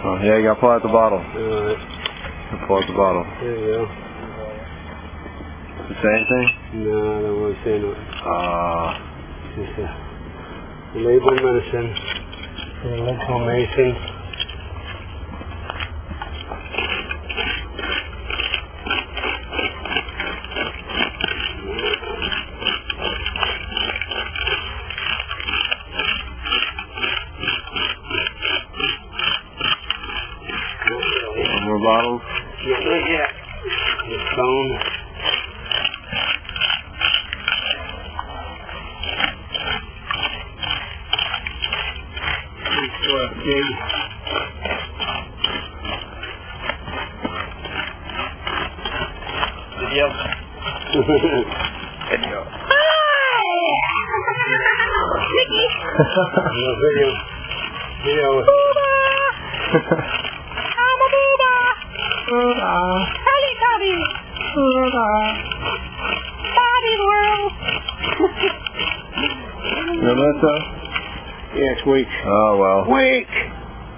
Oh, yeah, you gotta pull out the bottle. Alright. Pull out the bottle. There you go. Does it say anything? No, I don't want to say nothing. Just a label medicine for inflammation. One more bottles? Yeah. The phone. Big. Video. Video. No video. Video. I'm a booba. Teletubby. Bobby's World. Melissa? Yeah, it's weak. Oh, well. Weak!